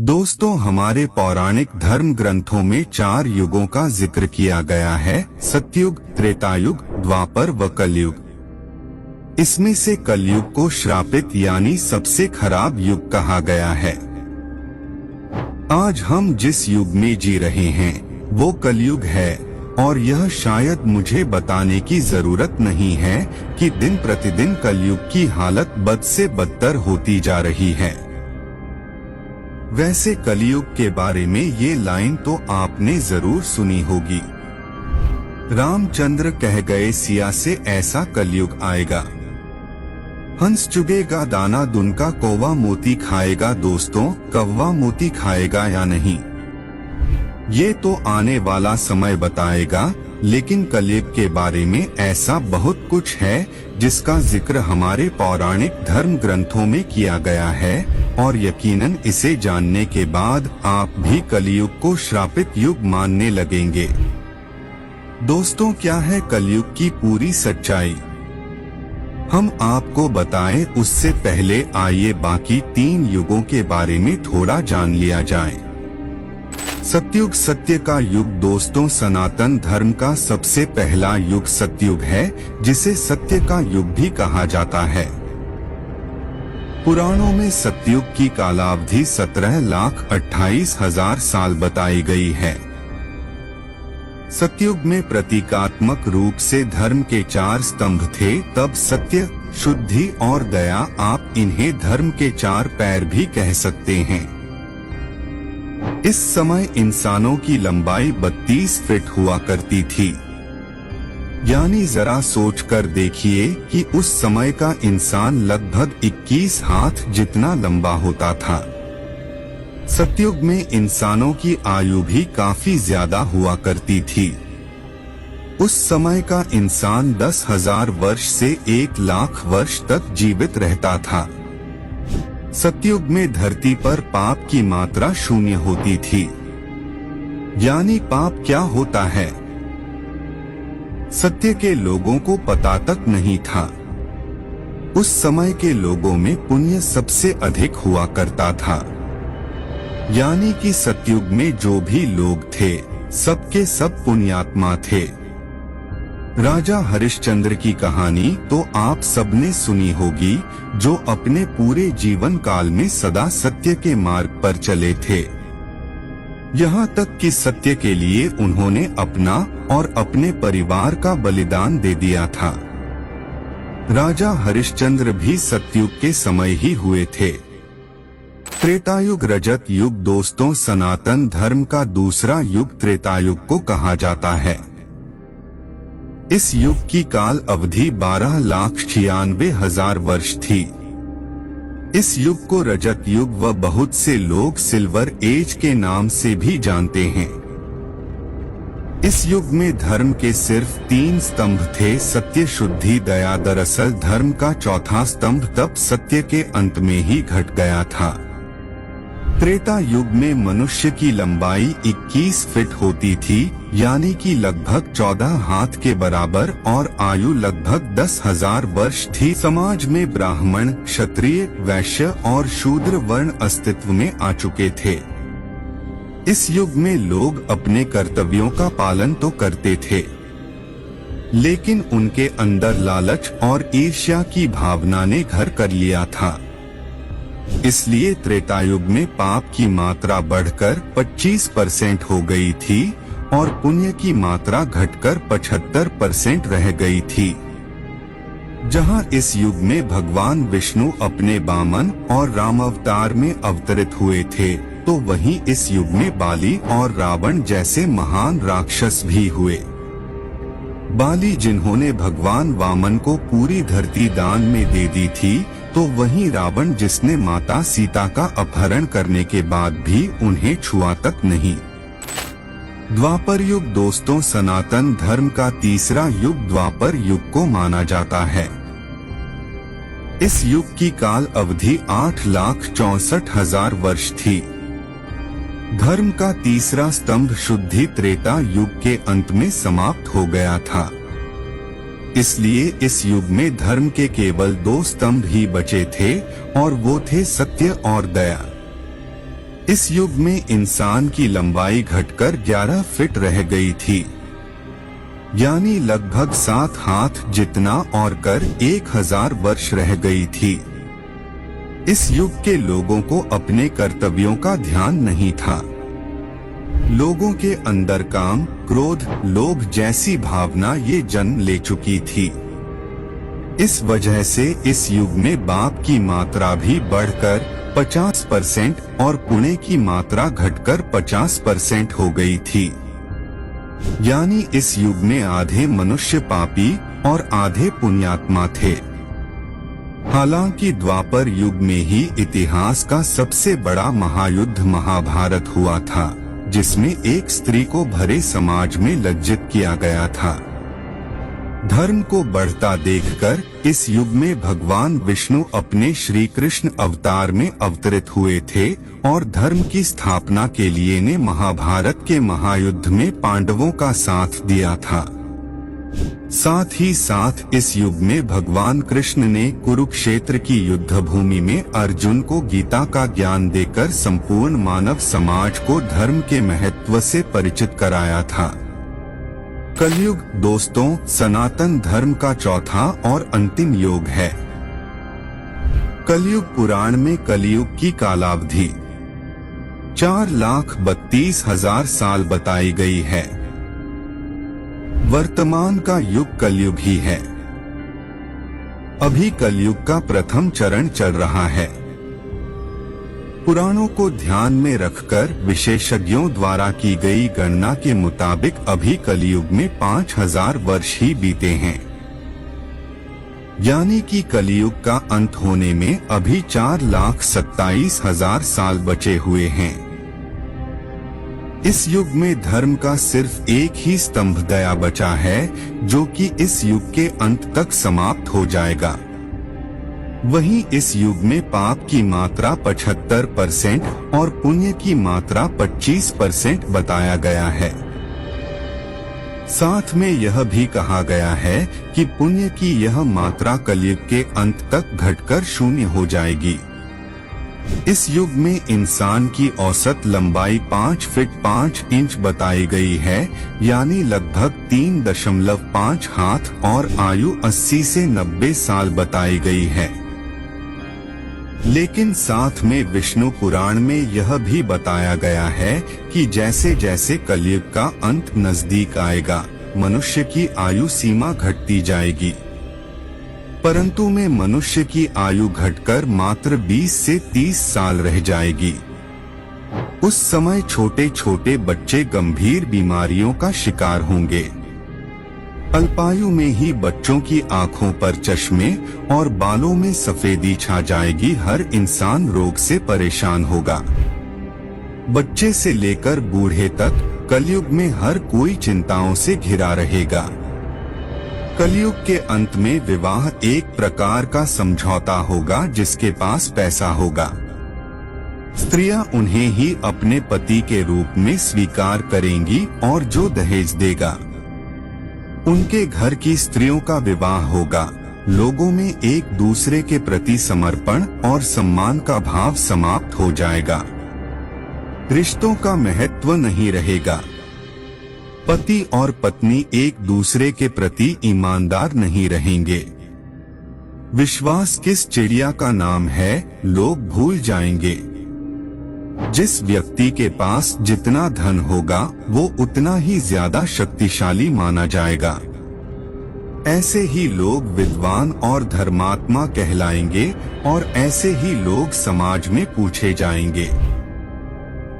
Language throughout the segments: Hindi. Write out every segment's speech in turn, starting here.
दोस्तों, हमारे पौराणिक धर्म ग्रंथों में 4 युगों का जिक्र किया गया है: सतयुग, त्रेतायुग, द्वापर व कलयुग। इसमें से कलयुग को श्रापित यानी सबसे खराब युग कहा गया है। आज हम जिस युग में जी रहे हैं वो कलयुग है, और यह शायद मुझे बताने की जरूरत नहीं है कि दिन प्रतिदिन कलयुग की हालत बद से बदतर होती जा रही है। वैसे कलयुग के बारे में ये लाइन तो आपने जरूर सुनी होगी। रामचंद्र कह गए, सिया से ऐसा कलयुग आएगा। हंस चुगेगा दाना दुनका, कौवा मोती खाएगा। दोस्तों, कौवा मोती खाएगा या नहीं ये तो आने वाला समय बताएगा, लेकिन कलयुग के बारे में ऐसा बहुत कुछ है जिसका जिक्र हमारे पौराणिक धर्म ग्रंथों में किया गया है, और यकीनन इसे जानने के बाद आप भी कलयुग को श्रापित युग मानने लगेंगे। दोस्तों, क्या है कलयुग की पूरी सच्चाई? हम आपको बताएं उससे पहले आइए बाकी 3 युगों के बारे में थोड़ा जान लिया जाए। सतयुग, सत्य का युग। दोस्तों, सनातन धर्म का सबसे पहला युग सतयुग है, जिसे सत्य का युग भी कहा जाता है। पुराणों में सतयुग की कालावधि 17,28,000 साल बताई गई है। सतयुग में प्रतीकात्मक रूप से धर्म के 4 स्तंभ थे। तब सत्य, शुद्धि और दया, आप इन्हें धर्म के 4 पैर भी कह सकते हैं। इस समय इंसानों की लंबाई 32 फीट हुआ करती थी। यानी जरा सोचकर देखिए कि उस समय का इंसान लगभग 21 हाथ जितना लंबा होता था। सतयुग में इंसानों की आयु भी काफी ज्यादा हुआ करती थी। उस समय का इंसान 10,000 वर्ष से 1,00,000 वर्ष तक जीवित रहता था। सतयुग में धरती पर पाप की मात्रा 0 होती थी। यानी पाप क्या होता है, सत्य के लोगों को पता तक नहीं था। उस समय के लोगों में पुण्य सबसे अधिक हुआ करता था। यानी कि सतयुग में जो भी लोग थे सबके सब पुण्यात्मा थे। राजा हरिश्चंद्र की कहानी तो आप सबने सुनी होगी, जो अपने पूरे जीवन काल में सदा सत्य के मार्ग पर चले थे। यहाँ तक कि सत्य के लिए उन्होंने अपना और अपने परिवार का बलिदान दे दिया था। राजा हरिश्चंद्र भी सतयुग के समय ही हुए थे। त्रेतायुग, रजत युग। दोस्तों, सनातन धर्म का दूसरा युग त्रेतायुग को कहा जाता है। इस युग की काल अवधि 12,96,000 वर्ष थी। इस युग को रजत युग व बहुत से लोग सिल्वर एज के नाम से भी जानते हैं। इस युग में धर्म के सिर्फ 3 स्तंभ थे: सत्य, शुद्धि, दया। दरअसल धर्म का चौथा स्तंभ तब सत्य के अंत में ही घट गया था। त्रेता युग में मनुष्य की लंबाई 21 फीट होती थी, यानी कि लगभग 14 हाथ के बराबर, और आयु लगभग 10,000 वर्ष थी। समाज में ब्राह्मण, क्षत्रिय, वैश्य और शूद्र वर्ण अस्तित्व में आ चुके थे। इस युग में लोग अपने कर्तव्यों का पालन तो करते थे, लेकिन उनके अंदर लालच और ईर्ष्या की भावना ने घर कर लिया था। इसलिए त्रेतायुग में पाप की मात्रा बढ़कर 25% हो गई थी और पुण्य की मात्रा घटकर 75% रह गई थी। जहां इस युग में भगवान विष्णु अपने वामन और राम अवतार में अवतरित हुए थे, तो वहीं इस युग में बाली और रावण जैसे महान राक्षस भी हुए। बाली, जिन्होंने भगवान वामन को पूरी धरती दान में दे दी थी, तो वहीं रावण, जिसने माता सीता का अपहरण करने के बाद भी उन्हें छुआ तक नहीं। द्वापर युग। दोस्तों, सनातन धर्म का तीसरा युग द्वापर युग को माना जाता है। इस युग की काल अवधि 8,64,000 वर्ष थी। धर्म का तीसरा स्तंभ शुद्धि त्रेता युग के अंत में समाप्त हो गया था। इसलिए इस युग में धर्म के केवल 2 स्तंभ ही बचे थे, और वो थे सत्य और दया। इस युग में इंसान की लंबाई घटकर 11 फीट रह गई थी, यानी लगभग 7 हाथ जितना, और कर 1000 वर्ष रह गई थी। इस युग के लोगों को अपने कर्तव्यों का ध्यान नहीं था। लोगों के अंदर काम, क्रोध, लोभ जैसी भावना ये जन्म ले चुकी थी। इस वजह से इस युग में पाप की मात्रा भी बढ़कर 50% और पुण्य की मात्रा घटकर 50% हो गई थी। यानी इस युग में आधे मनुष्य पापी और आधे पुण्यात्मा थे। हालांकि द्वापर युग में ही इतिहास का सबसे बड़ा महायुद्ध महाभारत हुआ था, जिसमें एक स्त्री को भरे समाज में लज्जित किया गया था। धर्म को बढ़ता देखकर इस युग में भगवान विष्णु अपने श्री कृष्ण अवतार में अवतरित हुए थे और धर्म की स्थापना के लिए ने महाभारत के महायुद्ध में पांडवों का साथ दिया था। साथ ही साथ इस युग में भगवान कृष्ण ने कुरुक्षेत्र की युद्ध भूमि में अर्जुन को गीता का ज्ञान देकर संपूर्ण मानव समाज को धर्म के महत्व से परिचित कराया था। कलयुग दोस्तों सनातन धर्म का चौथा और अंतिम योग है। कलयुग पुराण में कलयुग की कालावधि 4,32,000 साल बताई गई है। वर्तमान का युग कलयुग ही है। अभी कलयुग का प्रथम चरण चल रहा है। पुराणों को ध्यान में रखकर विशेषज्ञों द्वारा की गई गणना के मुताबिक अभी कलयुग में 5000 वर्ष ही बीते हैं। यानी कि कलयुग का अंत होने में अभी 4,27,000 साल बचे हुए हैं। इस युग में धर्म का सिर्फ एक ही स्तंभ दया बचा है, जो कि इस युग के अंत तक समाप्त हो जाएगा। वहीं इस युग में पाप की मात्रा 75% और पुण्य की मात्रा 25% बताया गया है। साथ में यह भी कहा गया है कि पुण्य की यह मात्रा कलयुग के अंत तक घटकर शून्य हो जाएगी। इस युग में इंसान की औसत लंबाई 5 फीट 5 इंच बताई गई है, यानी लगभग 3.5 हाथ, और आयु 80 से 90 साल बताई गई है। लेकिन साथ में विष्णु पुराण में यह भी बताया गया है कि जैसे जैसे कलयुग का अंत नजदीक आएगा, मनुष्य की आयु सीमा घटती जाएगी। परंतु में मनुष्य की आयु घटकर मात्र 20 से 30 साल रह जाएगी। उस समय छोटे छोटे बच्चे गंभीर बीमारियों का शिकार होंगे। अल्पायु में ही बच्चों की आंखों पर चश्मे और बालों में सफेदी छा जाएगी। हर इंसान रोग से परेशान होगा। बच्चे से लेकर बूढ़े तक कलयुग में हर कोई चिंताओं से घिरा रहेगा। कलयुग के अंत में विवाह एक प्रकार का समझौता होगा। जिसके पास पैसा होगा, स्त्रियां उन्हें ही अपने पति के रूप में स्वीकार करेंगी, और जो दहेज देगा उनके घर की स्त्रियों का विवाह होगा। लोगों में एक दूसरे के प्रति समर्पण और सम्मान का भाव समाप्त हो जाएगा। रिश्तों का महत्व नहीं रहेगा। पति और पत्नी एक दूसरे के प्रति ईमानदार नहीं रहेंगे। विश्वास किस चिड़िया का नाम है, लोग भूल जाएंगे। जिस व्यक्ति के पास जितना धन होगा, वो उतना ही ज्यादा शक्तिशाली माना जाएगा। ऐसे ही लोग विद्वान और धर्मात्मा कहलाएंगे, और ऐसे ही लोग समाज में पूछे जाएंगे।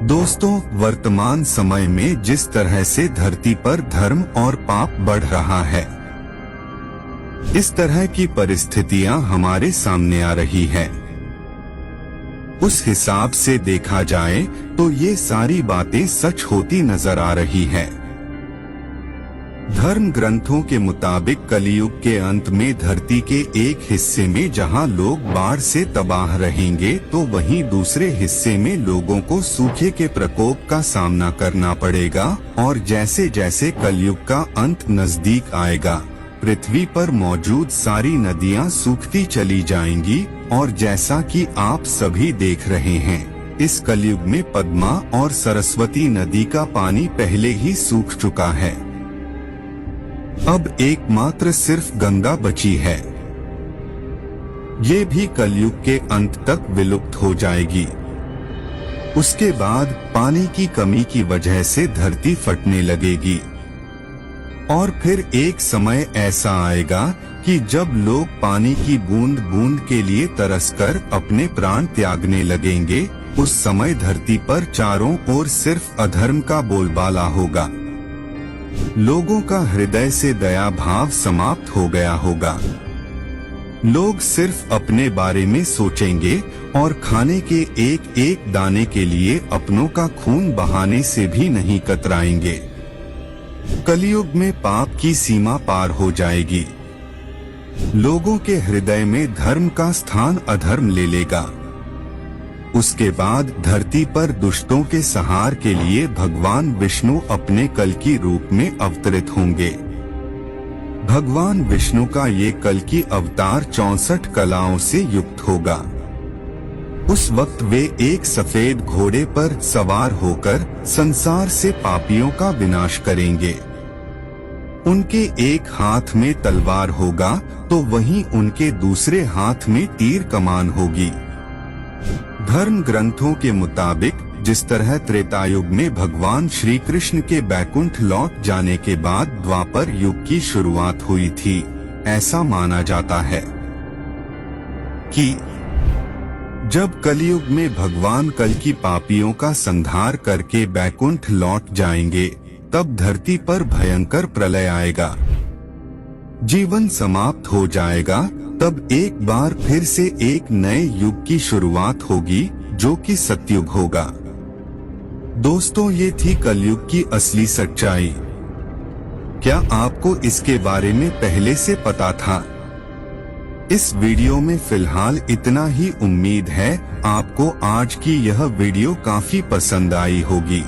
दोस्तों, वर्तमान समय में जिस तरह से धरती पर धर्म और पाप बढ़ रहा है, इस तरह की परिस्थितियां हमारे सामने आ रही है। उस हिसाब से देखा जाए तो ये सारी बातें सच होती नजर आ रही है। धर्म ग्रंथों के मुताबिक कलयुग के अंत में धरती के एक हिस्से में जहां लोग बाढ़ से तबाह रहेंगे, तो वहीं दूसरे हिस्से में लोगों को सूखे के प्रकोप का सामना करना पड़ेगा। और जैसे जैसे कलयुग का अंत नजदीक आएगा, पृथ्वी पर मौजूद सारी नदियां सूखती चली जाएंगी। और जैसा कि आप सभी देख रहे हैं, इस कलयुग में पद्मा और सरस्वती नदी का पानी पहले ही सूख चुका है। अब एकमात्र सिर्फ गंगा बची है। ये भी कलयुग के अंत तक विलुप्त हो जाएगी। उसके बाद पानी की कमी की वजह से धरती फटने लगेगी और फिर एक समय ऐसा आएगा कि जब लोग पानी की बूंद बूंद के लिए तरसकर अपने प्राण त्यागने लगेंगे, उस समय धरती पर चारों ओर सिर्फ अधर्म का बोलबाला होगा। लोगों का हृदय से दया भाव समाप्त हो गया होगा। लोग सिर्फ अपने बारे में सोचेंगे और खाने के एक एक दाने के लिए अपनों का खून बहाने से भी नहीं कतराएंगे। कलयुग में पाप की सीमा पार हो जाएगी। लोगों के हृदय में धर्म का स्थान अधर्म ले लेगा। उसके बाद धरती पर दुष्टों के संहार के लिए भगवान विष्णु अपने कल्कि रूप में अवतरित होंगे। भगवान विष्णु का ये कल्कि अवतार 64 कलाओं से युक्त होगा। उस वक्त वे एक सफेद घोड़े पर सवार होकर संसार से पापियों का विनाश करेंगे। उनके एक हाथ में तलवार होगा तो वहीं उनके दूसरे हाथ में तीर कमान होगी। धर्म ग्रंथों के मुताबिक जिस तरह त्रेतायुग में भगवान श्री कृष्ण के बैकुंठ लौट जाने के बाद द्वापर युग की शुरुआत हुई थी, ऐसा माना जाता है कि जब कलयुग में भगवान कल्कि पापियों का संहार करके बैकुंठ लौट जाएंगे, तब धरती पर भयंकर प्रलय आएगा। जीवन समाप्त हो जाएगा। तब एक बार फिर से एक नए युग की शुरुआत होगी, जो कि सतयुग होगा। दोस्तों, ये थी कलयुग की असली सच्चाई। क्या आपको इसके बारे में पहले से पता था? इस वीडियो में फिलहाल इतना ही। उम्मीद है आपको आज की यह वीडियो काफी पसंद आई होगी।